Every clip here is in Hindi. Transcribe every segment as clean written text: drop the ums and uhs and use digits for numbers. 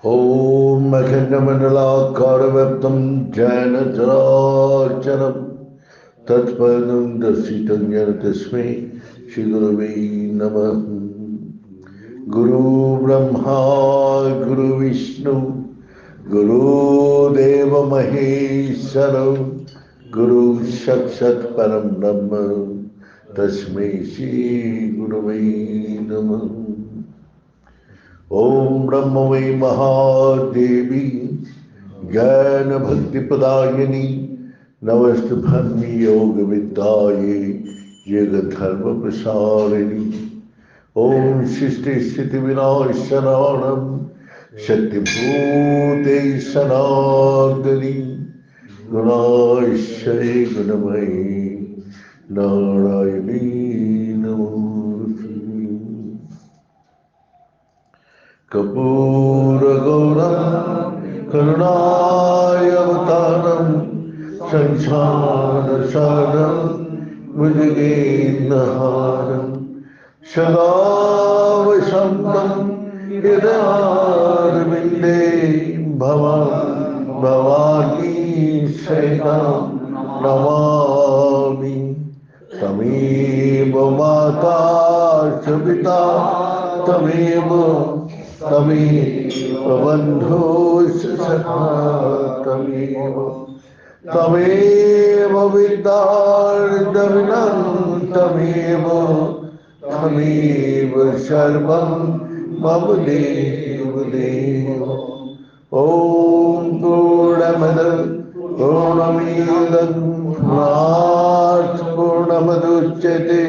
ॐ अखण्डमण्डलाकारव्याप्तं येन चराचरं तत्पदं दर्शितं येन तस्मै श्रीगुरवे नमः। गुरु ब्रह्मा गुरु विष्णु गुरुदेव महेश्वर गुरु साक्षात् परं ब्रह्म तस्मै श्री गुरवे नमः। ओम ब्रह्ममयी महादेवी ज्ञान भक्ति प्रदायिनी नमस्तुभ्यं योग विद्याये योग धर्म प्रसारिणी। ओम सृष्टि स्थिति विनाशनानं शक्तिभूते सनातनी गुणाश्रये गुणमयी नारायणी नमोस्तुते। कर्पूरगौरं करुणावतारं संसारसारं भुजगेन्द्रहारं सदा वसन्तं हृदयारविन्दे भवानी सहितं नमामि। तमेव माता च पिता तमेव बन्धुश्च सखा तमेव विद्यार्थिनं तमेव सर्वं मम देव। ॐ पूर्णमद पूर्णमिदं पूर्णमुदच्यते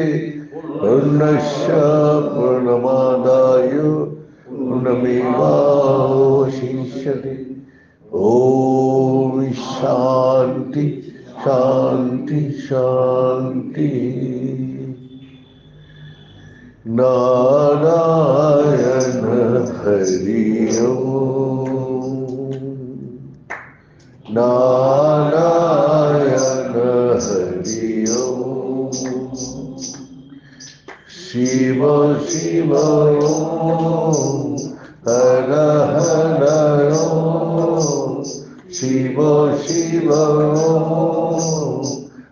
पूर्णस्य पूर्णमादाय पूर्णमेवावशिष्यते। ओम शांति शांति शांति। नारायण हरि ओम नारायण हरि ओम शिव शिव ओम हर हर ओम शिव शिव ओम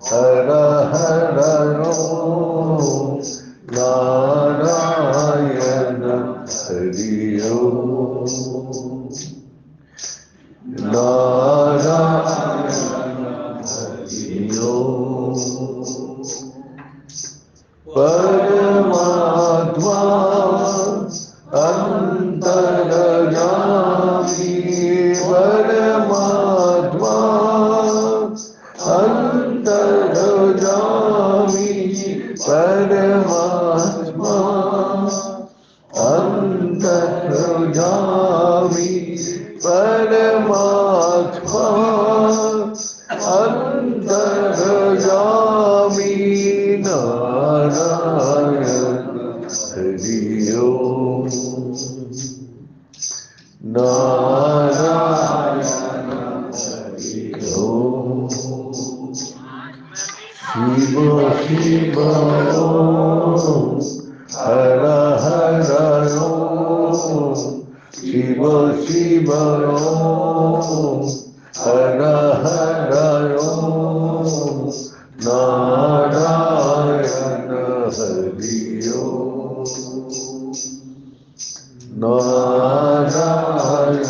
हर हर ओम नारायण हरि ओम नारायण हरि ओम। परमात्मा अंतर्यामी परमात्मा अंतर्यामी परमात्मा अंतर्यामी परमात्मा अंतर्यामी नारायण हरि ओम नारायण हरि ओम। शिव शिव ओम हर हर ओम शिव शिव ओम हर हर ओम नारायण हरि ओम नारायण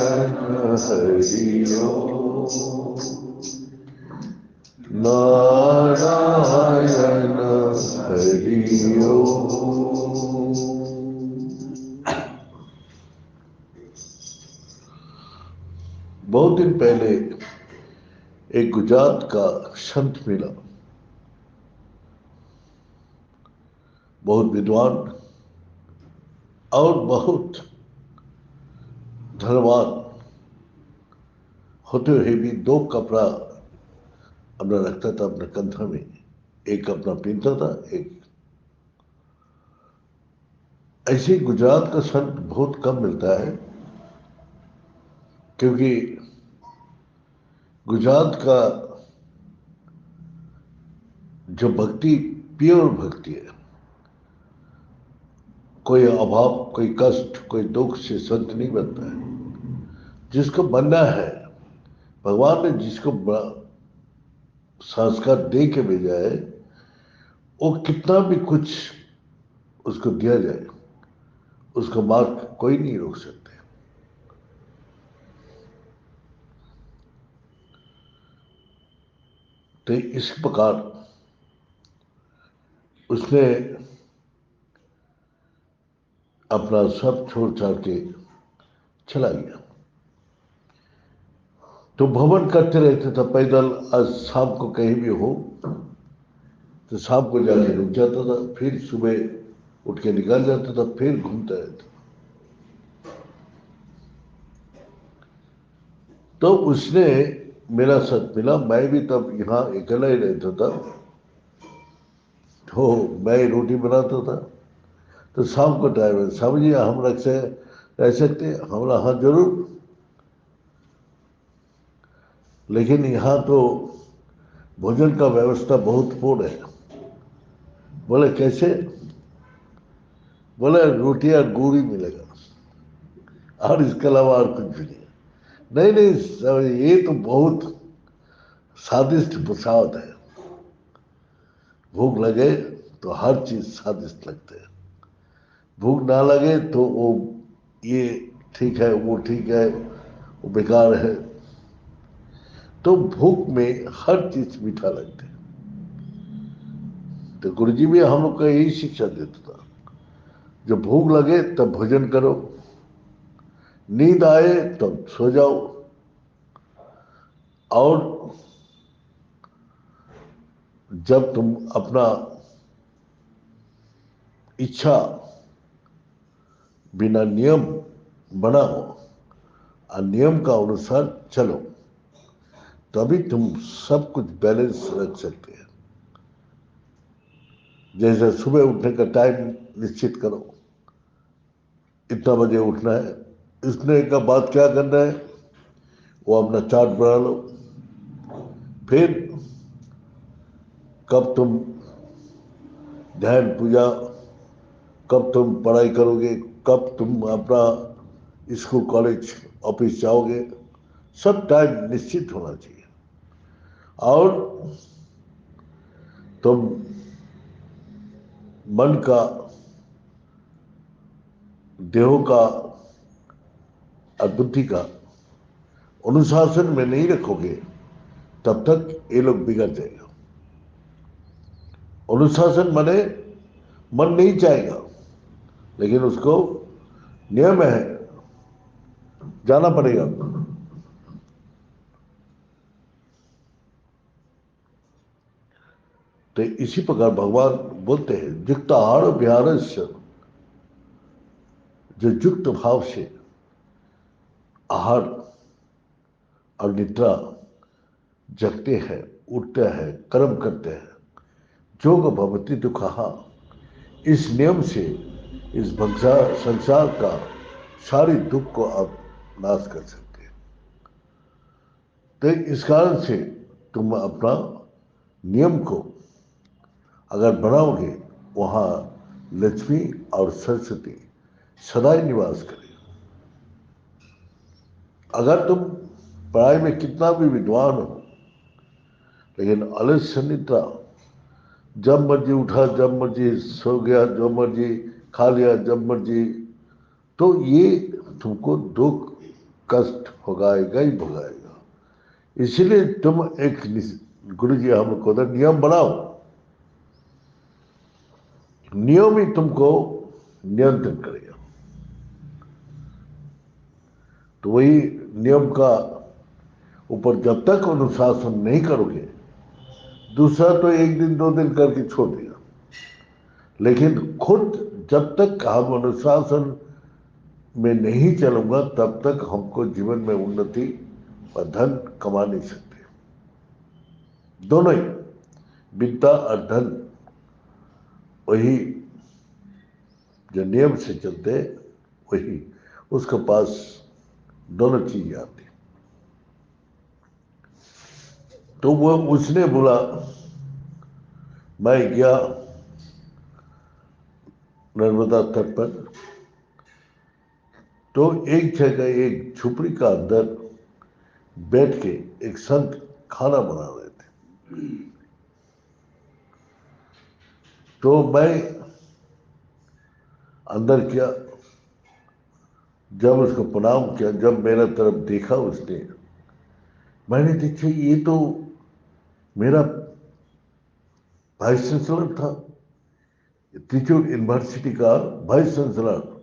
हरि ओम नारायण हरि ओम। बहुत दिन पहले एक गुजरात का संत मिला, बहुत विद्वान और बहुत धनवान होते हुए भी दो कपड़ा अपना रखता था अपने कंधा में, एक अपना पहनता था एक। ऐसे गुजरात का संत बहुत कम मिलता है, क्योंकि गुजरात का जो भक्ति प्योर भक्ति है, कोई अभाव कोई कष्ट कोई दुख से संत नहीं बनता है। जिसको बनना है, भगवान ने जिसको संस्कार दे के भेजा है, वो कितना भी कुछ उसको दिया जाए, उसको मार्ग कोई नहीं रोक सकते। तो इस प्रकार उसने अपना सब छोड़ छाड़ के चला गया। तो भ्रमण करते रहते थे पैदल। आज शाम को कहीं भी हो तो शाम को जाके रुक जाता था, फिर सुबह उठ के निकल जाता था, फिर घूमता रहता। तो उसने मेरा साथ मिला। मैं भी तब यहाँ अकेला ही रहता था, तो मैं रोटी बनाता था। तो शाम को टाइम है, समझिए हम रह सकते हैं? हमारा हाँ जरूर। लेकिन यहाँ तो भोजन का व्यवस्था बहुत पूर्ण है। बोले कैसे? बोले रोटी और गुड़ ही मिलेगा और इसके अलावा और कुछ भी नहीं। नहीं नहीं सर, ये तो बहुत स्वादिष्ट प्रसाद है। भूख लगे तो हर चीज स्वादिष्ट लगते है, भूख ना लगे तो वो ये ठीक है, वो ठीक है, वो बेकार है। तो भूख में हर चीज मीठा लगता है। तो गुरु जी भी हम लोग को यही शिक्षा देता था, जब भूख लगे तब भोजन करो, नींद आए तब सो जाओ, और जब तुम अपना इच्छा बिना नियम बनाओ और नियम का अनुसार चलो, तभी तुम सब कुछ बैलेंस रख सकते हैं। जैसे सुबह उठने का टाइम निश्चित करो, इतना बजे उठना है, इसने का बाद क्या करना है, वो अपना चार्ट बना लो। फिर कब तुम ध्यान पूजा, कब तुम पढ़ाई करोगे, कब तुम अपना स्कूल कॉलेज ऑफिस जाओगे, सब टाइम निश्चित होना चाहिए। और तुम मन का, देह का और बुद्धि का अनुशासन में नहीं रखोगे, तब तक ये लोग बिगड़ जाएगा। अनुशासन माने मन नहीं चाहेगा, लेकिन उसको नियम है, जाना पड़ेगा। तो इसी प्रकार भगवान बोलते हैं, युक्त आहार विहार से, जो युक्त भाव से आहार और निद्रा जगते हैं, उठते हैं, कर्म करते हैं, जोग भवति दुखहा, इस नियम से इस संसार का सारी दुख को आप नाश कर सकते हैं। तो इस कारण से तुम अपना नियम को अगर बनाओगे, वहां लक्ष्मी और सरस्वती सदा ही निवास करें। अगर तुम पढ़ाई में कितना भी विद्वान हो, लेकिन आलस्य निद्रा, जब मर्जी उठा, जब मर्जी सो गया, जो मर्जी खा लिया, जब मर्जी, तो ये तुमको दुख कष्ट भोगाएगा ही भोगाएगा। इसीलिए तुम एक, गुरु जी हमको तो नियम बनाओ, नियम ही तुमको नियंत्रण करेगा। तो वही नियम का ऊपर जब तक अनुशासन नहीं करोगे, दूसरा तो एक दिन दो दिन करके छोड़ दिया, लेकिन खुद जब तक हम अनुशासन में नहीं चलूंगा, तब तक हमको जीवन में उन्नति और धन कमा नहीं सकते। दोनों ही, विद्या और धन, वही जो नियम से चलते वही उसके पास दोनों चीजें आती। तो वो उसने बोला, मैं गया नर्मदा तट पर, तो एक जगह एक झुपड़ी का अंदर बैठ के एक संत खाना बना रहे थे। तो मैं अंदर किया, जब उसको प्रणाम किया, जब मेरा तरफ देखा उसने, मैंने देखा ये तो मेरा वाइस चांसलर था, त्रिचूर यूनिवर्सिटी का वाइस चांसलर।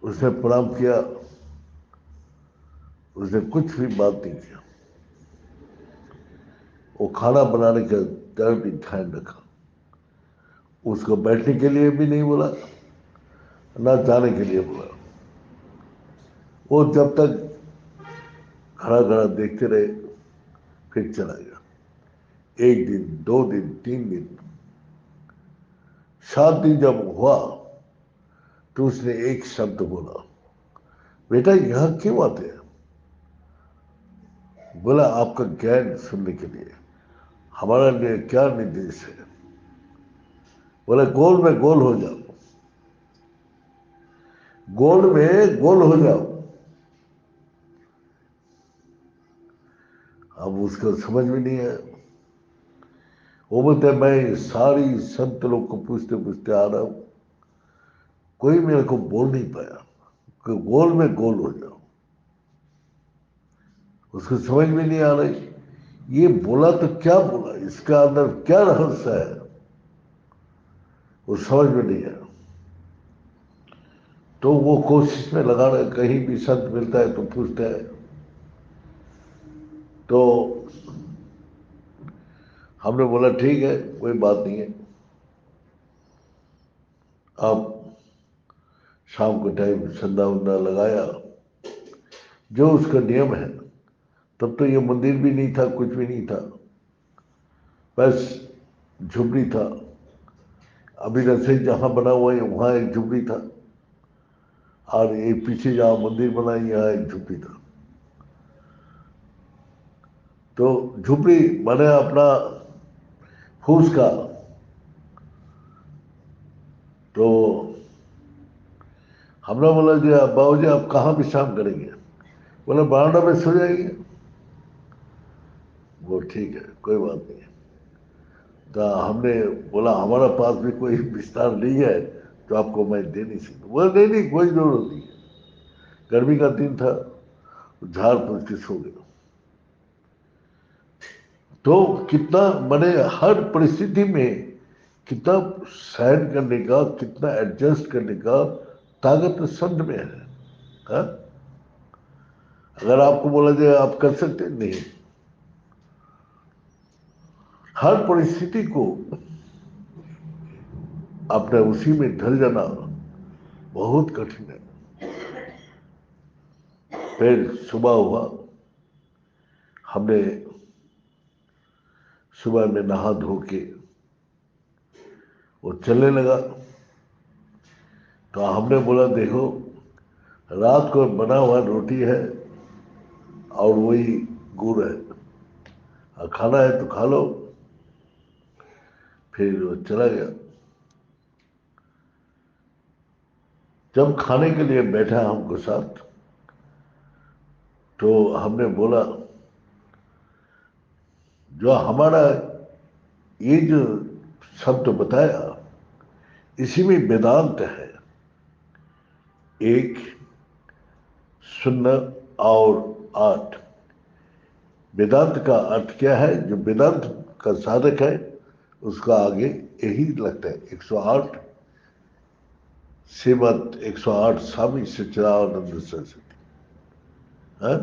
उसने प्रणाम किया, उसने कुछ भी बात नहीं किया। वो खाना बनाने का तरफ भी ध्यान रखा, उसको बैठने के लिए भी नहीं बोला, ना जाने के लिए बोला। वो जब तक खड़ा खड़ा देखते रहे, फिर चला गया। एक दिन, 2 दिन, 3 दिन, 7 दिन जब हुआ तो उसने एक शब्द बोला, बेटा यहां क्यों आते हैं? बोला आपका ज्ञान सुनने के लिए। हमारा लिए क्या निर्देश है? बोला गोल में गोल हो जाओ, गोल में गोल हो जाओ। अब उसको समझ में नहीं आया। वो बोलते मैं सारी संत लोग को पूछते पूछते आ रहा हूं, कोई मेरे को बोल नहीं पाया कि गोल में गोल हो जाओ। उसको समझ में नहीं आ रही ये बोला तो क्या बोला, इसका अंदर क्या रहस्य है, वो समझ में नहीं आया। तो वो कोशिश में लगा रहे, कहीं भी संत मिलता है तो पूछते हैं। तो हमने बोला ठीक है, कोई बात नहीं है, आप शाम को टाइम संधा उंधा लगाया, जो उसका नियम है। तब तो ये मंदिर भी नहीं था, कुछ भी नहीं था, बस झुपड़ी था। अभी रसोई जहाँ बना हुआ है वहाँ एक झुपड़ी था, और ये पीछे जहाँ मंदिर बना है यहाँ एक झुपड़ी था। तो झुपड़ी बने अपना फूस का। तो हमने बोला जी बाबू जी आप कहाँ विश्राम करेंगे? बोले बरामदा में सो जाएंगे। वो ठीक है, कोई बात नहीं है। तो हमने बोला हमारा पास भी कोई विस्तार नहीं है, तो आपको मैं दे नहीं सकता। बोले नहीं नहीं, कोई जरूरत नहीं है। गर्मी का दिन था, झाड़ फूस के सो गए। तो कितना मैंने हर परिस्थिति में कितना सहन करने का, कितना एडजस्ट करने का ताकत संत में है, हा? अगर आपको बोला जाए आप कर सकते नहीं। हर परिस्थिति को अपने उसी में ढल जाना बहुत कठिन है। फिर सुबह हुआ, हमने सुबह में नहा धो के वो चलने लगा। तो हमने बोला देखो रात को बना हुआ रोटी है और वही गुड़ है, और खाना है तो खा लो। फिर वो चला गया। जब खाने के लिए बैठा हमको साथ, तो हमने बोला जो हमारा ये जो शब्द बताया इसी में वेदांत है। एक, शून्य और 8। वेदांत का अर्थ क्या है? जो वेदांत का साधक है उसका आगे यही लगता है 108 श्रीमद 108 स्वामी सच्चिदानंद सरस्वती। हाँ?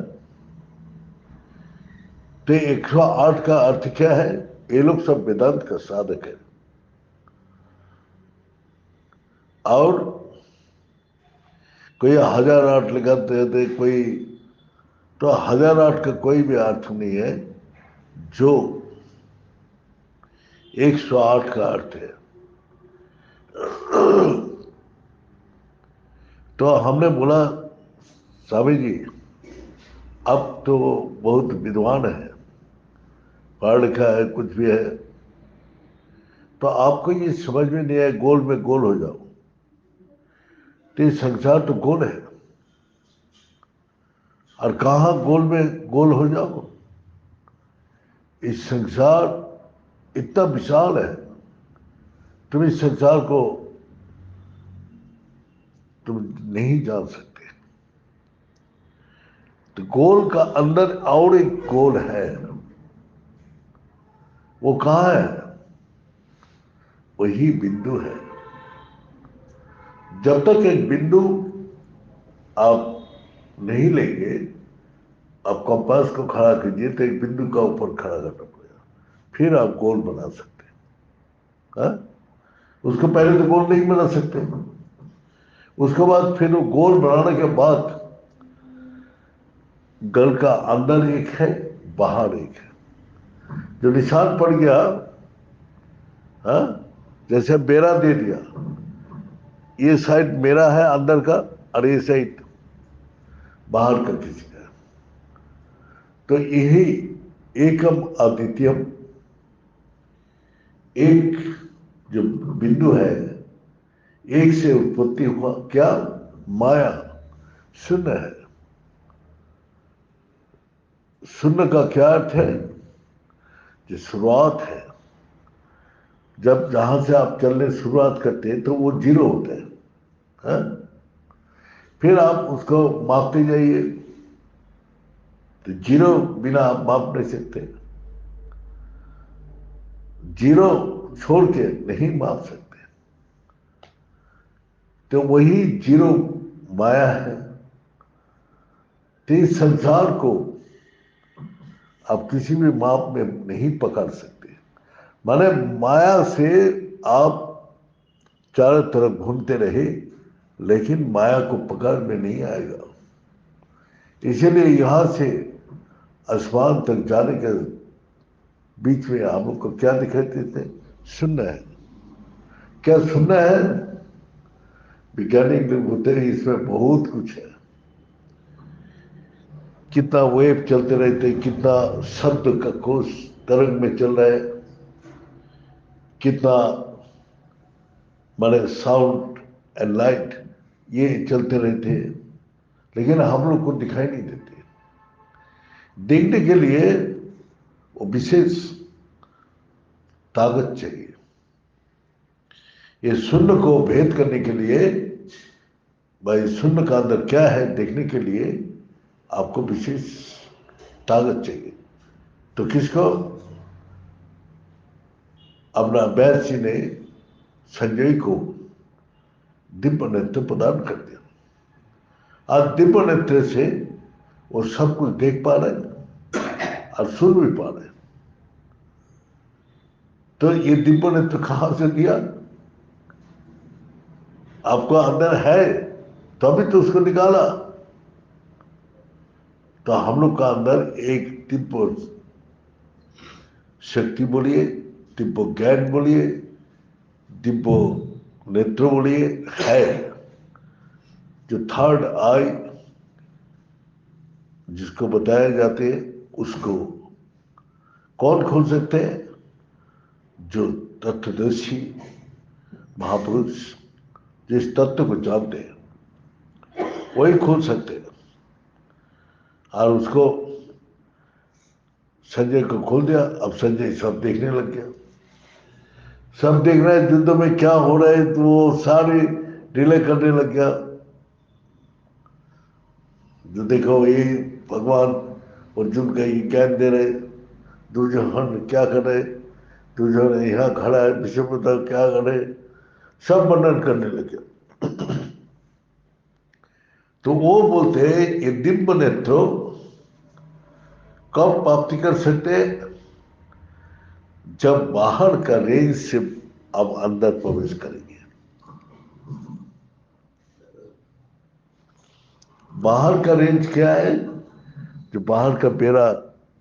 तो 108 का अर्थ क्या है? ये लोग सब वेदांत का साधक है। और कोई 1008 लगाते थे कोई, तो 1008 का कोई भी अर्थ नहीं है जो 108 का अर्थ है। तो हमने बोला स्वामी जी अब तो बहुत विद्वान है, पढ़ा लिखा है, कुछ भी है, तो आपको ये समझ में नहीं आया गोल में गोल हो जाओ। तो ये संसार तो गोल है, और कहाँ गोल में गोल हो जाओ। इस संसार इतना विशाल है, तुम इस संसार को तुम नहीं जान सकते। तो गोल का अंदर और एक गोल है, वो कहाँ है? वही बिंदु है। जब तक एक बिंदु आप नहीं लेंगे, आप कंपास को खड़ा कीजिए तो एक बिंदु का ऊपर खड़ा करना पड़ेगा, फिर आप गोल बना सकते हैं। उसको पहले तो गोल नहीं बना सकते। उसके बाद फिर वो गोल बनाने के बाद गल का अंदर एक है, बाहर एक है। जो निशान पड़ गया, हाँ, जैसे बेरा दे दिया, ये साइड मेरा है अंदर का, और ये साइड बाहर का किसी का। तो यही एकम अद्वितीयम, एक जो बिंदु है, एक से उत्पत्ति हुआ क्या? माया। शून्य है। शून्य का क्या अर्थ है? जो शुरुआत है। जब जहां से आप चलने शुरुआत करते हैं तो वो जीरो होता है, हाँ? फिर आप उसको मापते जाइए, तो जीरो बिना आप माप नहीं सकते, जीरो छोड़ के नहीं माप सकते। तो वही जीरो माया है। तो इस संसार को आप किसी भी माप में नहीं पकड़ सकते। माने माया से आप चारों तरफ घूमते रहे, लेकिन माया को पकड़ में नहीं आएगा। इसलिए यहां से आसमान तक जाने के बीच में हम लोग को क्या दिखाई देते? शून्य है। क्या शून्य है? वैज्ञानिक लोग होते हैं, इसमें बहुत कुछ है। कितना वेव चलते रहते, कितना शब्द का कोश तरंग में चल रहा है, कितना माने साउंड एंड लाइट ये चलते रहते हैं, लेकिन हम लोग को दिखाई नहीं देते। देखने के लिए वो विशेष ताकत चाहिए। ये शून्य को भेद करने के लिए, भाई शून्य का अंदर क्या है देखने के लिए आपको विशेष ताकत चाहिए। तो किसको? अपना व्यास जी ने संजय को दिव्य नेत्र प्रदान कर दिया। आज दिव्य नेत्र से वो सब कुछ देख पा रहे और सुन भी पा रहे। तो ये दिव्य नेत्र कहां से दिया? आपको अंदर है तो अभी तो उसको निकाला। तो हम लोग का अंदर एक दिव्य शक्ति बोलिए, दिव्य ज्ञान बोलिए, दिव्य नेत्र बोलिए, है। जो थर्ड आई जिसको बताया जाते हैं, उसको कौन खोल सकते हैं? जो तत्वदर्शी महापुरुष जिस तत्व को जानते हैं वही खोल सकते हैं। और उसको संजय को खोल दिया। अब संजय सब देखने लग गया, सब देख रहे हैं युद्ध में क्या हो रहा है, तो वो सारे डिले करने लग गया। जो देखो ये भगवान अर्जुन का ये ज्ञान दे रहे, दुर्योधन क्या कर रहे, दुर्योधन यहाँ खड़ा है, विष्णु क्या कर रहे, सब वर्णन करने लगे। तो वो बोलते हैं ये दिव्य नेत्र कब प्राप्ति कर सकते? जब बाहर का रेंज से अब अंदर प्रवेश करेंगे। बाहर का रेंज क्या है? जो बाहर का बेरा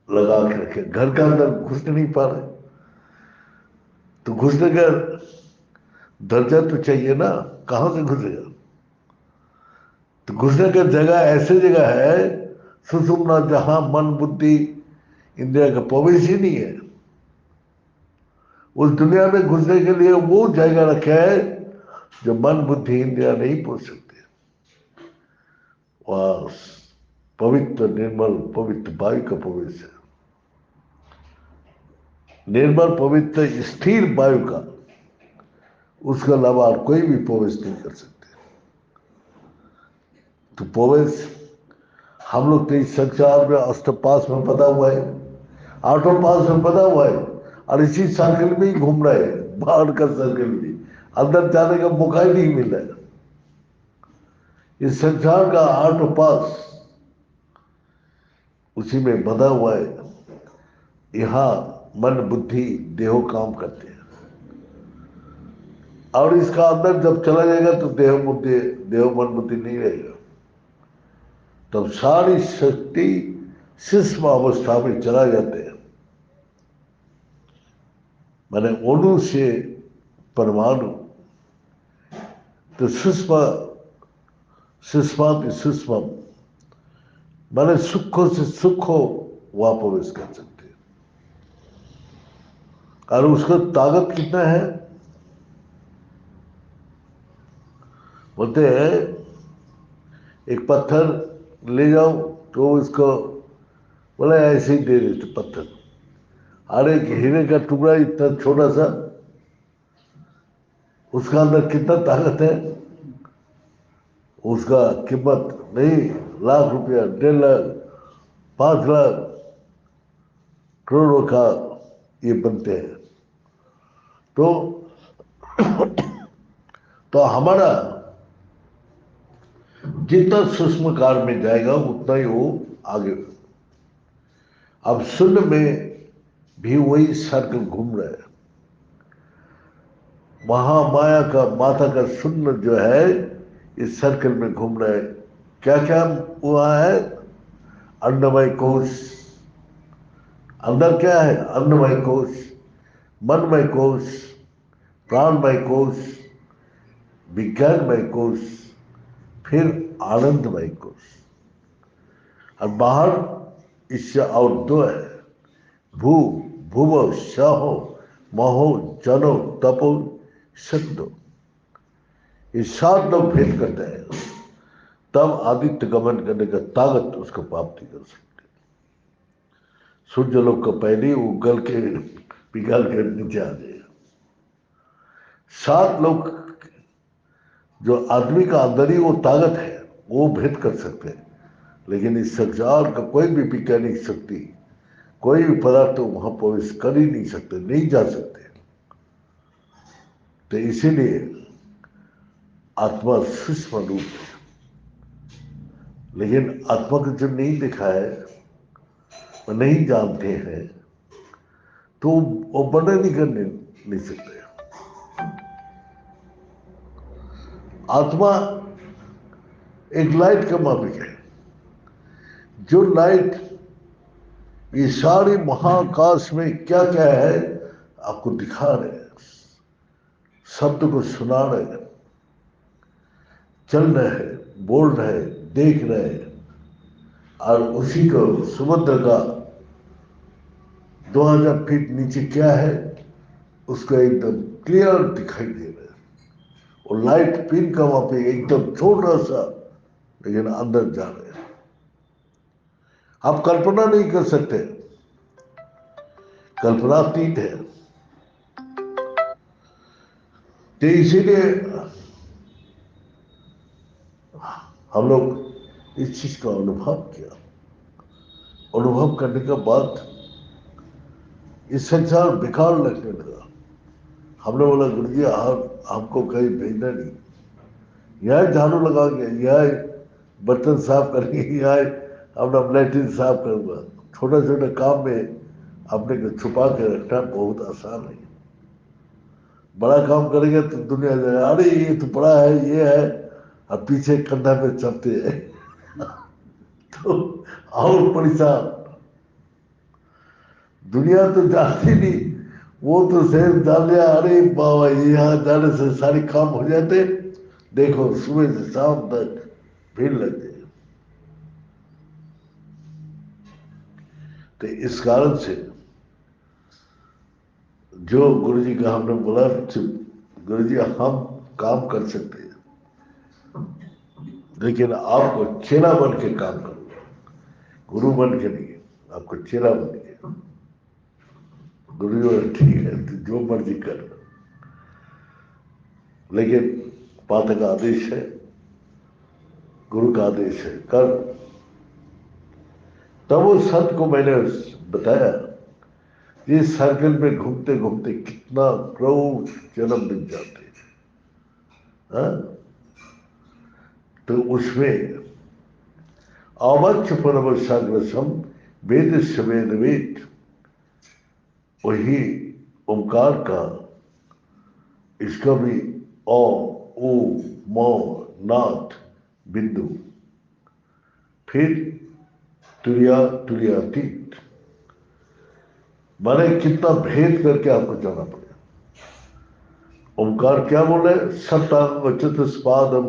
लगा के रखे, घर के अंदर घुस नहीं पा रहे, तो घुसने का दर्जा तो चाहिए ना, कहां से घुसेगा? तो घुसने का जगह ऐसी जगह है सुषुम्ना, जहां मन बुद्धि इंद्रिया का प्रवेश ही नहीं है। उस दुनिया में घुसने के लिए वो जगह रखा है जो मन बुद्धि इंद्रिया नहीं पहुंच सकते। वह पवित्र निर्मल पवित्र वायु का प्रवेश है। निर्मल पवित्र स्थिर वायु का, उसके अलावा और कोई भी प्रवेश नहीं कर सकते। तो प्रवेश हम लोग तो इस संसार में अष्टपास में पता हुआ है, आठों पास में पता हुआ है, और इसी सर्कल में ही घूम रहे हैं, बाहर का सर्कल भी, अंदर जाने का मौका ही नहीं मिल रहा है। इस संसार का आठों पास उसी में बधा हुआ है। यहाँ मन बुद्धि देहो काम करते हैं, और इसका अंदर जब चला जाएगा तो देह मन बुद्धि नहीं रहेगा। तब सारी शक्ति सूक्ष्म अवस्था में चला जाते हैं। मैंने अणु से परमाणु, तो सूक्ष्म सूक्ष्म मैंने सुखों से सुखों वहां प्रवेश कर सकते हैं। और उसका ताकत कितना है, बोलते हैं एक पत्थर ले जाओ तो उसको बोले ऐसे ही दे देते पत्थर, और एक हीरे का टुकड़ा इतना छोटा सा, उसका अंदर कितना ताकत है, उसका कीमत नहीं लाख रुपया, 1.5 लाख, 5 लाख, करोड़ों का ये बनते हैं। तो हमारा जितना सूक्ष्म काल में जाएगा उतना ही वो आगे। अब शून्य में भी वही सर्कल घूम रहा है। महामाया का माता का शून्य जो है इस सर्कल में घूम रहा है। क्या क्या हुआ है, अन्नमय कोश, अंदर क्या है, अन्नमय कोश, मनमय कोश, प्राणमय कोश, विज्ञानमय कोश, फिर आनंदमय कोश, और बाहर इससे और 2 है, भू भूव सहो महो जनो तपो शक्तो। ये 7 लोग भेद करते हैं, तब आदित्य गमन करने का ताकत उसको प्राप्ति कर सकते। सूर्य लोग को पहले उगल के पिघल के नीचे आ जाएगा। 7 लोग जो आदमी का अंदर ही वो ताकत है वो भेद कर सकते हैं, लेकिन इस संसार का कोई भी वैज्ञानिक शक्ति, कोई भी पदार्थ तो वहां प्रवेश कर ही नहीं सकते, नहीं जा सकते। तो इसीलिए आत्मा सूक्ष्म रूप है, लेकिन आत्मा को जो नहीं देखा है, वो नहीं जानते हैं, तो वो वर्णन नहीं करने नहीं सकते। आत्मा एक लाइट का मापिक है। जो लाइट ये सारे महाकाश में क्या क्या है आपको दिखा रहे हैं, शब्द को सुना रहे हैं, चल रहे हैं, बोल रहे हैं, देख रहे हैं, और उसी को समुद्र का 2000 फीट नीचे क्या है उसको एकदम क्लियर दिखाई दे रहा है। और लाइट पिन का वहां पे एकदम छोटा सा, लेकिन अंदर जा रहे हैं। आप कल्पना नहीं कर सकते, कल्पनातीत है। तो इसीलिए हम लोग इस चीज का अनुभव किया। अनुभव करने के बाद इस संसार बेकार लगने लगा। हमने बोला गुरुजी हमको कहीं भेजना नहीं, यहाँ झाड़ू लगाएंगे, यहाँ बर्तन साफ करेंगे, यहाँ अपना लैट्रिन साफ करूंगा। छोटा छोटा काम में अपने को छुपा के रखना बहुत आसान है। बड़ा काम करेंगे तो दुनिया जाए अरे ये तो बड़ा है, ये है, और पीछे कंधा पे चलते हैं तो और परेशान। दुनिया तो जानती नहीं, वो तो सिर्फ जान लिया अरे बाबा यहाँ जाने से सारे काम हो जाते, देखो सुबह से शाम तक भीड़ लग गई। तो इस कारण से जो गुरुजी का हमने बोला गुरुजी हम काम कर सकते हैं, लेकिन आपको चेला बन के काम करूंगा, गुरु बन के नहीं, आपको चेला बन के। गुरु ठीक है तो जो मर्जी कर, लेकिन पाठ का आदेश है, गुरु का आदेश है कर। तब वो संत को मैंने बताया, ये सर्कल में घूमते घूमते कितना करोड़ जन्म मिल जाते हैं, हाँ? तो उसमें आवक्ष परमसाग्रसम वेद सवेद वेद, वही ओंकार का, इसका भी ओ ओ मो नाथ बिंदु, फिर तुरिया तुरियातीत, माने कितना भेद करके आपको जाना पड़ेगा। ओंकार क्या बोले, सप्तांग चतुष्पादम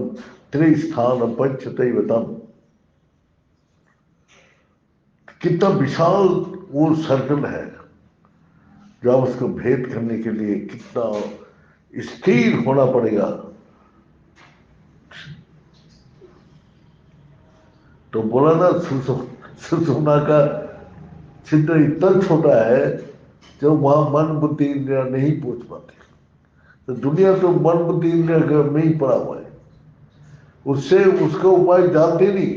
त्रिस्थान पंचतैवतम, कितना विशाल वो सर्कल है, जो आप उसको भेद करने के लिए कितना स्थिर होना पड़ेगा। तो बोला ना सुषुम्ना का छिद्र इतना छोटा है जो वहां मन बुद्धि इंद्रिया नहीं पहुंच पाते। तो दुनिया तो मन बुद्धि इंद्रिया में ही पड़ा हुआ है, उससे उसका उपाय जानते नहीं।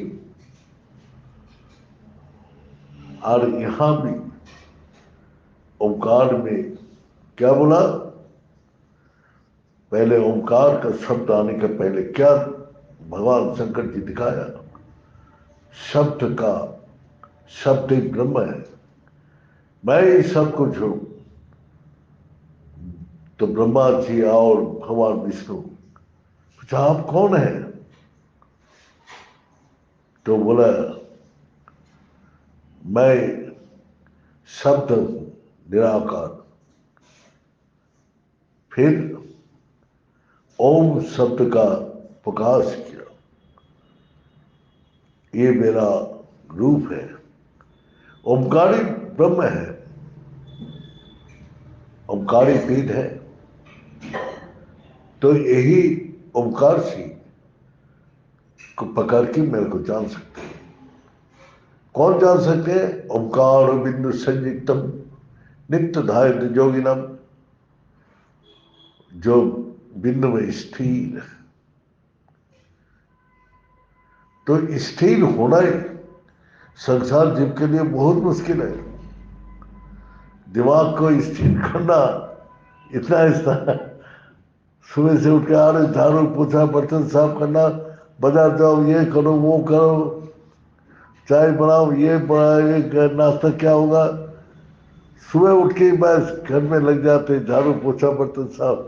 और यहां भी ओंकार में क्या बोला, पहले ओंकार का शब्द आने के पहले क्या भगवान शंकर जी दिखाया, शब्द का, शब्द ही ब्रह्म है, मैं ही सब कुछ हूं। तो ब्रह्मा जी और भगवान विष्णु पूछा आप कौन है, तो बोला मैं शब्द निराकार। फिर ओम शब्द का प्रकाश किया, ये मेरा रूप है, ओंकारी ब्रह्म है, ओंकारी वेद है। तो यही ओंकार से को पकड़ के मेरे को जान सकते हैं। कौन जान सकते हैं, ओंकार बिंदु संयुक्तम नित्य धारित जोगिनम, जो बिंदु में स्थिर। तो स्थिर होना ही संसार जीव के लिए बहुत मुश्किल है। दिमाग को स्थिर करना इतना सुबह से उठ के आ रहे, झाड़ू पोछा बर्तन साफ करना, बाजार जाओ, ये करो वो करो, चाय बनाओ, ये बनाओ, ये नाश्ता क्या होगा, सुबह उठ के बस घर में लग जाते, झाड़ू पोछा बर्तन साफ।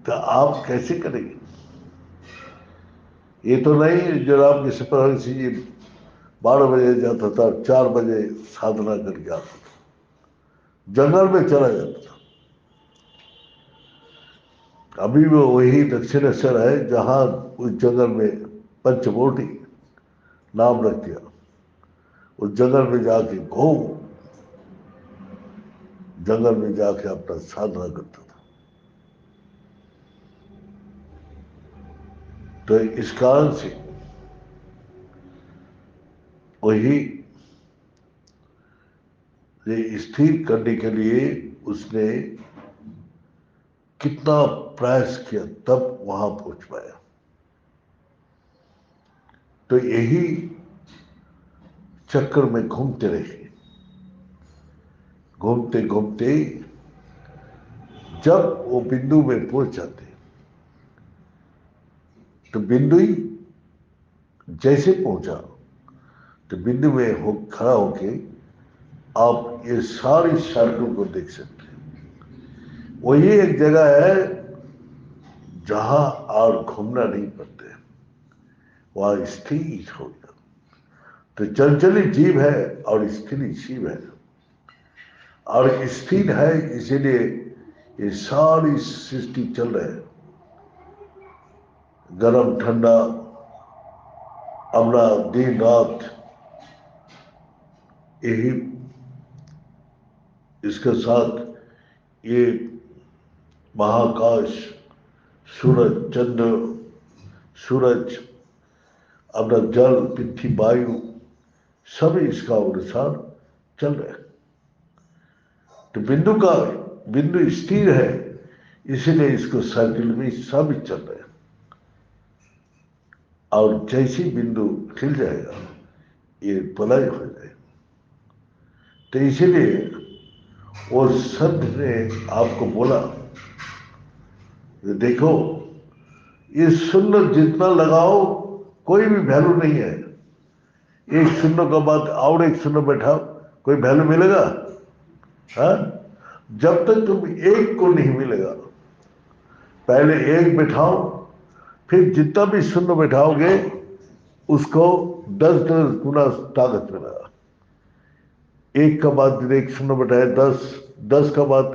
तो आप कैसे करेंगे? ये तो नहीं जो राम कृष्ण परमहंस जी 12 बजे जाता था, 4 बजे साधना करके आता था, जंगल में चला जाता था। अभी वो वही दक्षिणेश्वर है जहां उस जंगल में पंचवटी नाम रख दिया, उस जंगल में जाके घूम, जंगल में जाके अपना साधना करता था। तो इस कारण से वही ये स्थिर करने के लिए उसने कितना प्रयास किया, तब वहां पहुंच पाया। तो यही चक्कर में घूमते रहे, घूमते घूमते जब वो बिंदु में पहुंच जाते, तो बिंदु ही जैसे पहुंचा, तो बिंदु में हो खड़ा होके आप ये सारी सड़कों को देख सकते हैं। वही एक जगह है जहां और घूमना नहीं पड़ते, वहां स्थिर हो गया। तो चंचली जीव है और स्थिर शिव है, और स्थिर है इसीलिए ये सारी सृष्टि चल रही है, गर्म ठंडा, अपना दिन रात, यही इसके साथ ये महाकाश, सूरज चंद्र, सूरज, अपना जल, पृथ्वी, वायु सभी इसका अनुसार चल रहे हैं। तो बिंदु स्थिर है, इसीलिए इसको सर्किल में सभी चल रहे हैं। और जैसे बिंदु हिल जाएगा ये प्रलय हो जाएगा। तो इसीलिए वो संत ने आपको बोला देखो ये शून्य जितना लगाओ कोई भी वैल्यू नहीं है। एक शून्य के बाद और एक शून्य बैठाओ, कोई वैल्यू मिलेगा? हाँ, जब तक तुम एक को नहीं मिलेगा, पहले एक बैठाओ, फिर जितना भी शून्य बैठाओगे उसको 10 गुना ताकत मिलेगा। एक का बाद एक शून्य बैठाए 10, 10 का बाद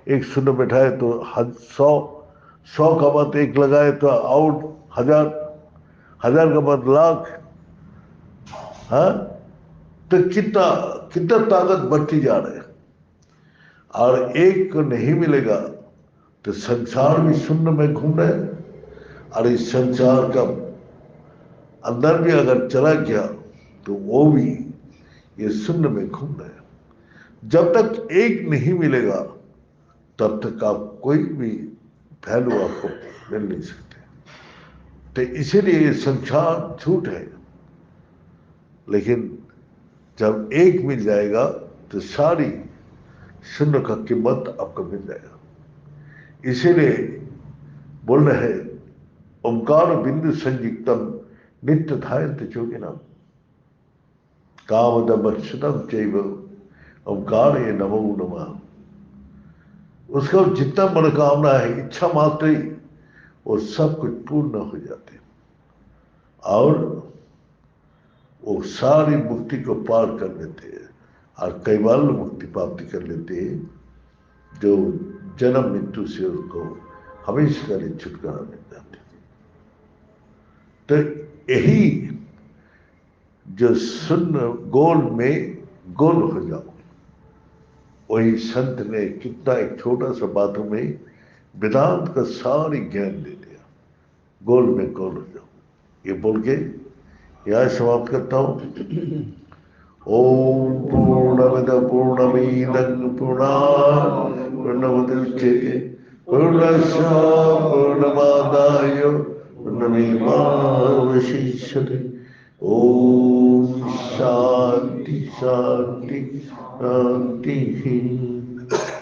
एक शून्य बैठाए तो 100, 100 का बाद एक लगाए तो और 1000, 1000 का बाद लाख। हाँ, तो कितना कितना ताकत बढ़ती जा रही है। और एक को नहीं मिलेगा तो संसार भी शून्य में घूम रहे। और इस संसार का अंदर भी अगर चला गया तो वो भी ये शून्य में घूम रहे। जब तक एक नहीं मिलेगा तब तक आप कोई भी वैल्यू आपको मिल नहीं सकते। तो इसीलिए ये संसार झूठ है। लेकिन जब एक मिल जाएगा तो सारी शून्य का कीमत आपको मिल जाएगा। इसीलिए बोल रहे हैं ओंकार बिंदु संयुक्तम नित्य धायंत योगिनम कामदमर्शनम चैव ओंकार ये नमो नमः। उसका जितना मनोकामना है इच्छा मात्र ही वो सब कुछ पूर्ण हो जाते हैं और वो सारी मुक्ति को पार कर लेते हैं। और कई बार मुक्ति प्राप्ति कर लेते हैं जो जन्म मृत्यु से उनको हमेशा के लिए छुटकारा मिल जाते। तो यही जो शून्य गोल में गोल हो जाओ, वही संत ने कितना एक छोटा सा बातों में वेदांत का सारी ज्ञान दे दिया। गोल में गोल हो जाओ, ये बोल के यह समाप्त करता हूं। ओम पूर्णमद पूर्णमिदं पूर्णात् पूर्णमुदच्यते पूर्णस्य पूर्णमादाय पूर्णमेवावशिष्यते। ओम शांति शांति शांति।